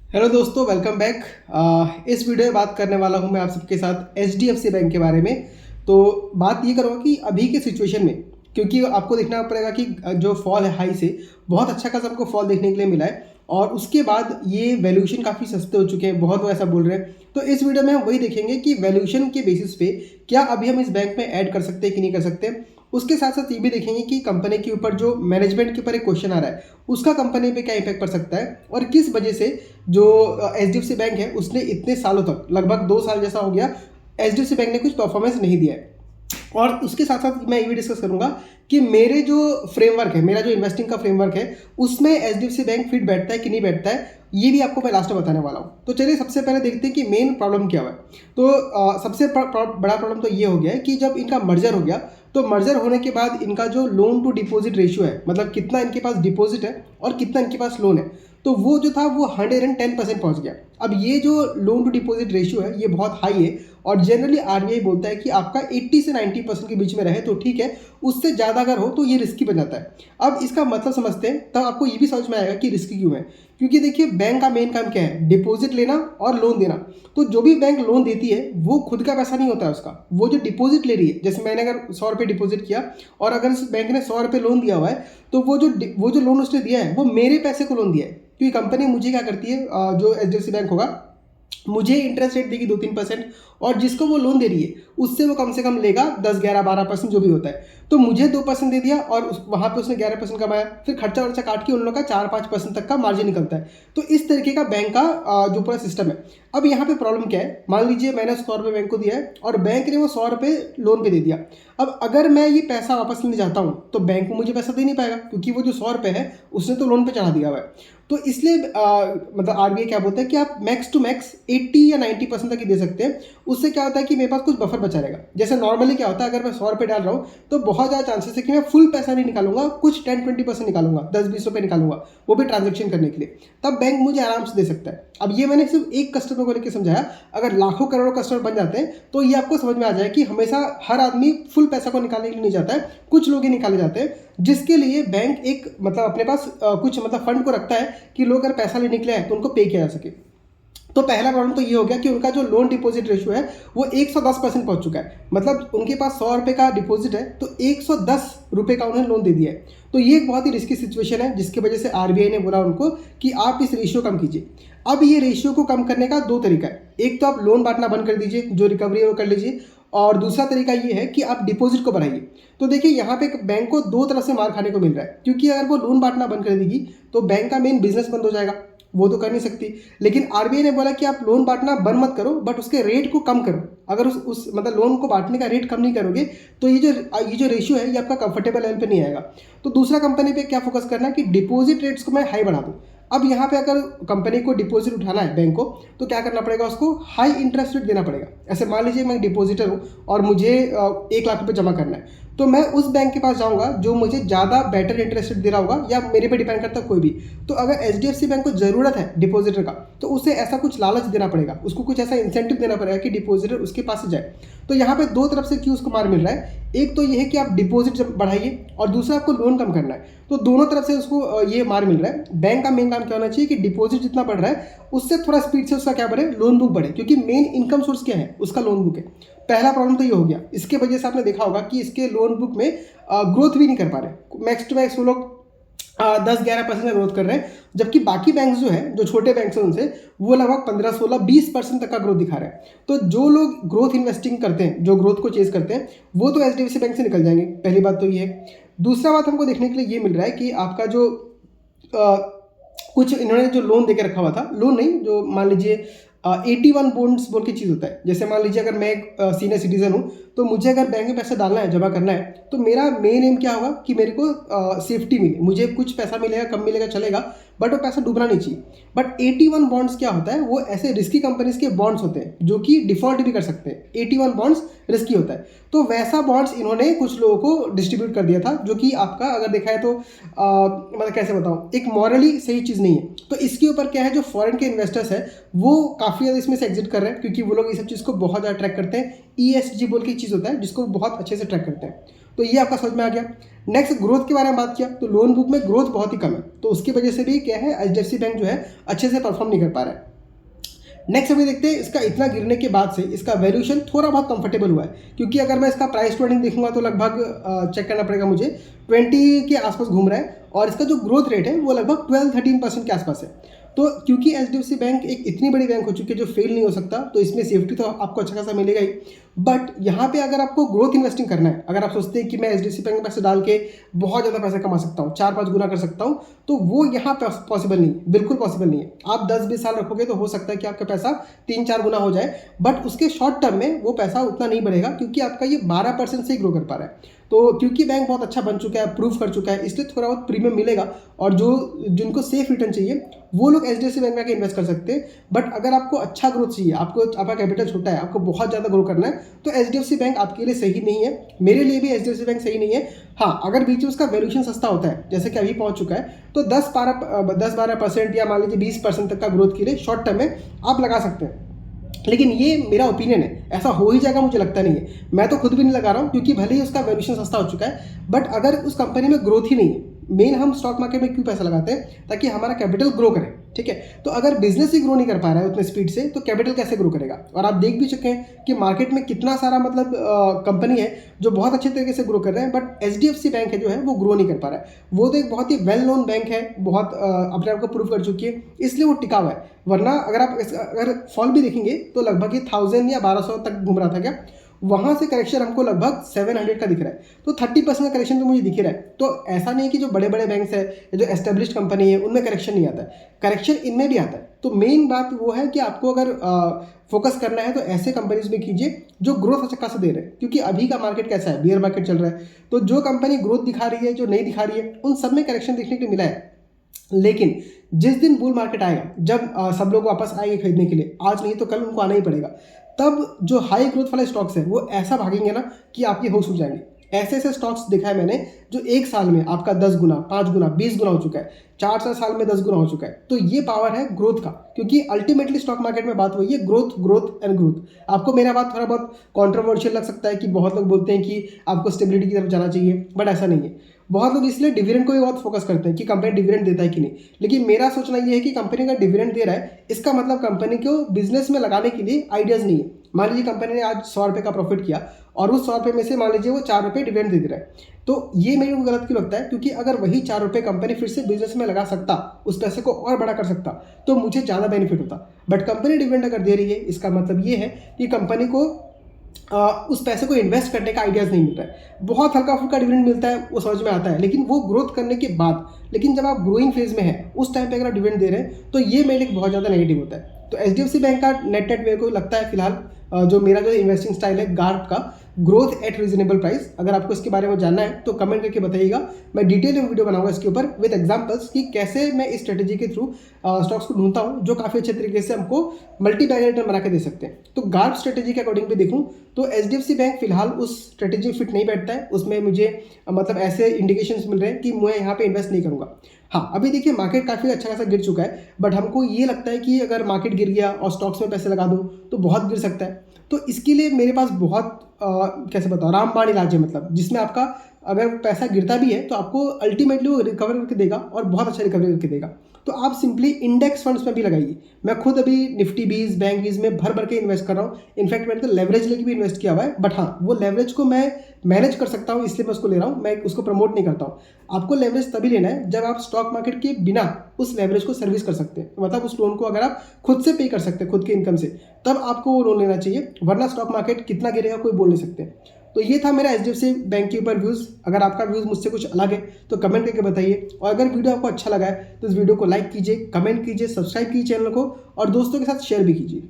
Hello दोस्तों, welcome back. इस video में बात करने वाला हूं मैं आप सबके साथ एचडीएफसी बैंक के बारे में। तो बात ये करूँगा कि अभी के सिचुएशन में, क्योंकि आपको देखना पड़ेगा कि जो फॉल है हाई से बहुत अच्छा खासा हमको फॉल देखने के लिए मिला है और उसके बाद ये वैल्यूएशन काफ़ी सस्ते हो चुके हैं, बहुत लोग ऐसा बोल रहे हैं। तो इस वीडियो में हम वही देखेंगे कि वैल्यूएशन के बेसिस पे क्या अभी हम इस बैंक में ऐड कर सकते हैं कि नहीं कर सकते। उसके साथ साथ ये भी देखेंगे कि कंपनी के ऊपर जो मैनेजमेंट के ऊपर एक क्वेश्चन आ रहा है उसका कंपनी पे क्या इम्पैक्ट पड़ सकता है और किस वजह से जो एचडीएफसी बैंक है उसने इतने सालों तक, लगभग 2 साल जैसा हो गया, एचडीएफसी बैंक ने कुछ परफॉर्मेंस नहीं दिया है। और उसके साथ साथ मैं ये भी डिस्कस करूंगा कि मेरे जो फ्रेमवर्क है, मेरा जो इन्वेस्टिंग का फ्रेमवर्क है, उसमें एचडीएफसी बैंक फिट बैठता है कि नहीं बैठता है, ये भी आपको मैं लास्ट में बताने वाला हूँ। तो चलिए सबसे पहले देखते हैं कि मेन प्रॉब्लम क्या हुआ है। तो सबसे बड़ा प्रॉब्लम तो ये हो गया है कि जब इनका मर्जर हो गया तो मर्जर होने के बाद इनका जो लोन टू डिपॉजिट रेशियो है, मतलब कितना इनके पास डिपॉजिट है और कितना इनके पास लोन है, तो वो जो था वो 110% पहुंच गया। अब ये जो लोन टू डिपॉजिट रेशियो है ये बहुत हाई है और जनरली आरबीआई बोलता है कि आपका 80 से 90% के बीच में रहे तो ठीक है, उससे ज़्यादा अगर हो तो ये रिस्की बन जाता है। अब इसका मतलब समझते हैं तब आपको ये भी समझ में आएगा कि रिस्की क्यों है। क्योंकि देखिए, बैंक का मेन काम क्या है? डिपॉजिट लेना और लोन देना। तो जो भी बैंक लोन देती है वो खुद का पैसा नहीं होता है उसका, वो जो डिपॉजिट ले रही है, जैसे मैंने अगर 100 रुपये डिपॉजिट किया और अगर इस बैंक ने 100 रुपये लोन दिया हुआ है, तो वो जो लोन उसने दिया है वो मेरे पैसे को लोन दिया है। क्योंकि कंपनी मुझे क्या करती है, जो एचडीएफसी बैंक होगा मुझे इंटरेस्ट रेट देगी 2-3%, और जिसको वो लोन दे रही है उससे वो कम से कम लेगा 10-11-12% जो भी होता है। तो मुझे 2% दे दिया और वहाँ पे उसने 11% कमाया, फिर खर्चा वर्चा काट के उन लोगों का 4-5% तक का मार्जिन निकलता है। तो इस तरीके का बैंक का जो पूरा सिस्टम है। अब यहाँ पे प्रॉब्लम क्या है, मान लीजिए मैंने 100 रुपये बैंक को दिया है और बैंक ने वो 100 रुपये लोन पे दे दिया। अब अगर मैं ये पैसा वापस लेने जाता हूँ तो बैंक को मुझे पैसा दे नहीं पाएगा, क्योंकि वो जो 100 रुपये है उसने तो लोन पे चढ़ा दिया हुआ है। तो इसलिए मतलब आरबीआई क्या बोलता है कि आप मैक्स टू मैक्स 80 या 90% तक ही दे सकते हैं। उससे क्या होता है कि मेरे पास कुछ बफर बचा रहेगा। जैसे नॉर्मली क्या होता है, अगर मैं 100 रुपये डाल रहा हूँ तो बहुत ज़्यादा चांसेस है कि मैं फुल पैसा नहीं निकालूंगा, कुछ 10-20% निकालूंगा, 10-20 रुपये निकालूंगा, वो भी ट्रांजेक्शन करने के लिए। तब बैंक मुझे आराम से दे सकता है। अब ये मैंने सिर्फ एक कस्टमर को लेकर समझाया, अगर लाखों करोड़ों कस्टमर बन जाते हैं तो ये आपको समझ में आ जाए कि हमेशा हर आदमी फुल पैसा को निकालने के लिए नहीं जाता है, कुछ लोग ही निकाले जाते हैं, जिसके लिए बैंक एक मतलब अपने पास कुछ मतलब फंड को रखता है कि लोग अगर पैसा लेने के लिए आए तो उनको पे किया जा सके। तो पहला प्रॉब्लम तो ये हो गया कि उनका जो लोन डिपॉजिट रेशियो है वो 110% पहुंच चुका है। मतलब उनके पास 100 रुपये का डिपॉजिट है तो 110 रुपये का उन्होंने लोन दे दिया है। तो ये एक बहुत ही रिस्की सिचुएशन है, जिसकी वजह से आरबीआई ने बोला उनको कि आप इस रेशियो कम कीजिए। अब ये रेशियो को कम करने का दो तरीका है। एक तो आप लोन बांटना बंद कर दीजिए, जो रिकवरी है वो कर लीजिए, और दूसरा तरीका ये है कि आप डिपॉजिट को बढ़ाइए। तो देखिए, यहाँ पे बैंक को दो तरफ से मार खाने को मिल रहा है, क्योंकि अगर वो लोन बांटना बंद कर देगी तो बैंक का मेन बिजनेस बंद हो जाएगा, वो तो कर नहीं सकती। लेकिन आरबीआई ने बोला कि आप लोन बांटना बंद मत करो, बट उसके रेट को कम करो। अगर उस मतलब लोन को बांटने का रेट कम नहीं करोगे तो ये जो रेशियो है ये आपका कंफर्टेबल लेवल पे नहीं आएगा। तो दूसरा कंपनी पे क्या फोकस करना है कि डिपॉजिट रेट्स को मैं हाई बढ़ा दूँ। अब यहाँ पे अगर कंपनी को डिपॉजिट उठाना है बैंक को, तो क्या करना पड़ेगा, उसको हाई इंटरेस्ट रेट देना पड़ेगा। ऐसे मान लीजिए मैं डिपॉजिटर हूँ और मुझे 1 लाख रुपये जमा करना है, तो मैं उस बैंक के पास जाऊंगा जो मुझे ज़्यादा बेटर इंटरेस्ट रेट दे रहा होगा, या मेरे पे डिपेंड करता है कोई भी। तो अगर एचडीएफसी बैंक को ज़रूरत है डिपॉजिटर का, तो उसे ऐसा कुछ लालच देना पड़ेगा, उसको कुछ ऐसा इंसेंटिव देना पड़ेगा कि डिपॉजिटर उसके पास से जाए। तो यहाँ पे दो तरफ से क्यों उसको मार मिल रहा है। एक तो ये है कि आप डिपॉजिट बढ़ाइए और दूसरा आपको लोन कम करना है। तो दोनों तरफ से उसको ये मार मिल रहा है। बैंक का मेन काम क्या होना चाहिए कि डिपॉजिट जितना बढ़ रहा है उससे थोड़ा स्पीड से उसका क्या बढ़े, लोन बुक बढ़े, क्योंकि मेन इनकम सोर्स क्या है, उसका लोन बुक है। पहला प्रॉब्लम तो ये हो गया। इसके वजह से आपने देखा होगा कि इसके लोन बुक में ग्रोथ भी नहीं कर पा रहे। मैक्स टू मैक्स वो लोग 10-11% का ग्रोथ कर रहे हैं, जबकि बाकी बैंक जो है, जो छोटे बैंक हैं उनसे, वो लगभग 15-16-20% तक का ग्रोथ दिखा रहे हैं। तो जो लोग ग्रोथ इन्वेस्टिंग करते हैं, जो ग्रोथ को चेज करते हैं, वो तो एचडीएफसी बैंक से निकल जाएंगे। पहली बात तो ये है। दूसरा बात हमको देखने के लिए ये मिल रहा है कि आपका जो कुछ इन्होंने जो लोन देके रखा हुआ था, लोन नहीं, जो मान लीजिए 81 बॉन्ड्स बोल के चीज़ होता है। जैसे मान लीजिए अगर मैं एक सीनियर सिटीजन हूँ, तो मुझे अगर बैंक में पैसा डालना है, जमा करना है, तो मेरा मेन एम क्या होगा कि मेरे को सेफ्टी मिले, मुझे कुछ पैसा मिलेगा, कम मिलेगा चलेगा, बट वो पैसा डूबना नहीं चाहिए। बट 81 बॉन्ड्स क्या होता है, वो ऐसे रिस्की कंपनीज के बॉन्ड्स होते हैं जो कि डिफॉल्ट भी कर सकते हैं। 81 बॉन्ड्स रिस्की होता है। तो वैसा बॉन्ड्स इन्होंने कुछ लोगों को डिस्ट्रीब्यूट कर दिया था, जो कि आपका अगर देखा है तो मतलब कैसे बताऊँ, एक मॉरली सही चीज़ नहीं है। तो इसके ऊपर क्या है, जो फॉरेन के इन्वेस्टर्स हैं वो काफ़ी ज़्यादा इसमें से एग्जिट कर रहे हैं, क्योंकि वो लोग ये सब चीज़ को बहुत ज़्यादा ट्रैक करते हैं। ESG बोल के चीज़ होता है जिसको बहुत अच्छे से ट्रैक करते हैं। तो ये आपका समझ में आ गया। नेक्स्ट ग्रोथ के बारे में बात किया तो लोन बुक में ग्रोथ बहुत ही कम है, तो उसकी वजह से भी क्या है HDFC बैंक जो है अच्छे से परफॉर्म नहीं कर पा रहा है। नेक्स्ट अभी देखते हैं इसका इतना गिरने के बाद से इसका वैल्यूएशन थोड़ा बहुत कंफर्टेबल हुआ है, क्योंकि अगर मैं इसका प्राइस टू अर्निंग देखूंगा तो लगभग चेक करना पड़ेगा मुझे 20 के आसपास घूम रहा है, और इसका जो ग्रोथ रेट है वो लगभग 12-13% के आसपास है। तो क्योंकि HDFC बैंक एक इतनी बड़ी बैंक हो चुकी है जो फेल नहीं हो सकता, तो इसमें सेफ्टी तो आपको अच्छा खासा मिलेगा ही। बट यहाँ पे अगर आपको ग्रोथ इन्वेस्टिंग करना है, अगर आप सोचते हैं कि मैं HDFC बैंक में पैसे डाल के बहुत ज़्यादा पैसा कमा सकता हूँ, 4-5 गुना कर सकता हूँ, तो वो यहाँ पे पॉसिबल नहीं है, बिल्कुल पॉसिबल नहीं है। आप 10-20 साल रखोगे तो हो सकता है कि आपका पैसा 3-4 गुना हो जाए, बट उसके शॉर्ट टर्म में वो पैसा उतना नहीं बढ़ेगा, क्योंकि आपका ये 12% से ही ग्रो कर पा रहा है। तो क्योंकि बैंक बहुत अच्छा बन चुका है, प्रूव कर चुका है, इसलिए थोड़ा बहुत प्रीमियम मिलेगा, और जिनको सेफ रिटर्न चाहिए वो लोग HDFC बैंक में आके इन्वेस्ट कर सकते हैं। बट अगर आपको अच्छा ग्रोथ चाहिए, आपका कैपिटल छोटा है, आपको बहुत ज़्यादा ग्रो करना है, तो HDFC बैंक आपके लिए सही नहीं है, मेरे लिए भी HDFC बैंक सही नहीं है। हाँ, अगर बीच में उसका वैल्यूएशन सस्ता होता है, जैसे कि अभी पहुंच चुका है, तो 10-12% या मान लीजिए 20% तक का ग्रोथ के लिए शॉर्ट टर्म में आप लगा सकते हैं। लेकिन ये मेरा ओपिनियन है, ऐसा हो ही जाएगा मुझे लगता नहीं है, मैं तो खुद भी नहीं लगा रहा हूँ, क्योंकि भले ही उसका वैल्यूएशन सस्ता हो चुका है, बट अगर उस कंपनी में ग्रोथ ही नहीं है, मेन हम स्टॉक मार्केट में क्यों पैसा लगाते हैं, ताकि हमारा कैपिटल ग्रो करे, ठीक है। तो अगर बिजनेस ही ग्रो नहीं कर पा रहा है उतने स्पीड से, तो कैपिटल कैसे ग्रो करेगा। और आप देख भी चुके हैं कि मार्केट में कितना सारा मतलब कंपनी है जो बहुत अच्छे तरीके से ग्रो कर रहे हैं, बट HDFC बैंक है जो है वो ग्रो नहीं कर पा रहा है। वो तो एक बहुत ही वेल नोन बैंक है, बहुत अपने आप को प्रूव कर चुकी है, इसलिए वो टिका हुआ है। वरना अगर फॉल भी देखेंगे तो लगभग ये 1000 या 1200 तक घूम रहा था क्या, वहाँ से करेक्शन हमको लगभग 700 का दिख रहा है, तो 30% का करेक्शन तो मुझे दिख रहा है। तो ऐसा नहीं कि जो बड़े बड़े बैंक्स है या जो एस्टेब्लिश्ड कंपनी है उनमें करेक्शन नहीं आता है, करेक्शन इनमें भी आता है। तो मेन बात वो है कि आपको अगर फोकस करना है तो ऐसे कंपनीज में कीजिए जो ग्रोथ अच्छा खासा दे रहे हैं, क्योंकि अभी का मार्केट कैसा है, बियर मार्केट चल रहा है, तो जो कंपनी ग्रोथ दिखा रही है, जो नहीं दिखा रही है, उन सब में करेक्शन देखने को मिला है। लेकिन जिस दिन बुल मार्केट आएगा, जब सब लोग वापस आएंगे खरीदने के लिए, आज नहीं तो कल उनको आना ही पड़ेगा, तब जो हाई ग्रोथ वाले स्टॉक्स हैं वो ऐसा भागेंगे ना कि आपके होश उड़ जाएंगे। ऐसे ऐसे स्टॉक्स देखा है मैंने जो एक साल में आपका 10 गुना, 5 गुना, 20 गुना हो चुका है, 4 साल में 10 गुना हो चुका है। तो ये पावर है ग्रोथ का, क्योंकि अल्टीमेटली स्टॉक मार्केट में बात वही है, ग्रोथ ग्रोथ एंड ग्रोथ। आपको मेरा बात थोड़ा बहुत कॉन्ट्रोवर्शियल लग सकता है कि बहुत लोग बोलते हैं कि आपको स्टेबिलिटी की तरफ जाना चाहिए, बट ऐसा नहीं है। बहुत लोग इसलिए डिविडेंड को भी बहुत फोकस करते हैं कि कंपनी डिविडेंड देता है कि नहीं, लेकिन मेरा सोचना ये है कि कंपनी का डिविडेंड दे रहा है, इसका मतलब कंपनी को बिजनेस में लगाने के लिए आइडियाज़ नहीं है। मान लीजिए कंपनी ने आज 100 रुपये का प्रॉफिट किया और उस 100 रुपये में से मान लीजिए वो 4 रुपये डिविडेंड दे रहा है, तो ये मेरे को गलत क्यों लगता है, क्योंकि अगर वही 4 रुपये कंपनी फिर से बिजनेस में लगा सकता, उस पैसे को और बड़ा कर सकता, तो मुझे ज़्यादा बेनिफिट होता। बट कंपनी डिविडेंड अगर दे रही है, इसका मतलब ये है कि कंपनी को उस पैसे को इन्वेस्ट करने का आइडियाज़ नहीं मिल रहा है। बहुत हल्का फुल्का डिविडेंड मिलता है, वो समझ में आता है, लेकिन वो ग्रोथ करने के बाद, लेकिन जब आप ग्रोइंग फेज में है उस टाइम पे अगर डिविडेंड दे रहे हैं तो ये मेरे लिए बहुत ज़्यादा नेगेटिव होता है। तो HDFC बैंक का नेट मेरे को लगता है फिलहाल जो मेरा जो इन्वेस्टिंग स्टाइल है गार्प का, ग्रोथ एट रीजनेबल प्राइस। अगर आपको इसके बारे में जानना है तो कमेंट करके बताइएगा, मैं डिटेल में वीडियो बनाऊंगा इसके ऊपर विद एग्जांपल्स कि कैसे मैं इस स्ट्रेटेजी के थ्रू स्टॉक्स को ढूंढता हूं जो काफ़ी अच्छे तरीके से हमको मल्टी बैगर रिटर्न बना के दे सकते हैं। तो गार्प स्ट्रेटेजी के अकॉर्डिंग भी देखूँ तो HDFC बैंक फिलहाल उस स्ट्रेटेजी फिट नहीं बैठता है, उसमें मुझे मतलब ऐसे इंडिकेशंस मिल रहे हैं कि मैं यहाँ पे इन्वेस्ट नहीं करूँगा। हाँ, अभी देखिए मार्केट काफ़ी अच्छा खासा गिर चुका है, बट हमको ये लगता है कि अगर मार्केट गिर गया और स्टॉक्स में पैसे लगा दूँ तो बहुत गिर सकता है। तो इसके लिए मेरे पास बहुत कैसे बताओ रामबाण इलाज है, मतलब जिसमें आपका अगर पैसा गिरता भी है तो आपको अल्टीमेटली वो रिकवर करके देगा और बहुत अच्छा रिकवरी करके देगा। तो आप सिंपली इंडेक्स फंड्स में भी लगाइए। मैं खुद अभी निफ्टी 20, बैंक 20 में भर के इन्वेस्ट कर रहा हूँ। इनफैक्ट मैंने तो लेवरेज लेके भी इन्वेस्ट किया हुआ है, बट हाँ वो लेवरेज को मैं मैनेज कर सकता हूँ, इसलिए मैं उसको ले रहा हूँ, मैं उसको प्रमोट नहीं करता हूँ। आपको लेवरेज तभी लेना है जब आप स्टॉक मार्केट के बिना उस लेवरेज को सर्विस कर सकते हैं, मतलब उस लोन को अगर आप खुद से पे कर सकते हैं खुद के इनकम से, तब आपको वो लोन लेना चाहिए, वरना स्टॉक मार्केट कितना गिरेगा कोई बोल नहीं सकते। तो ये था मेरा HDFC बैंक के ऊपर व्यूज़। अगर आपका व्यूज़ मुझसे कुछ अलग है तो कमेंट करके बताइए, और अगर वीडियो आपको अच्छा लगा है तो इस वीडियो को लाइक कीजिए, कमेंट कीजिए, सब्सक्राइब कीजिए चैनल को, और दोस्तों के साथ शेयर भी कीजिए।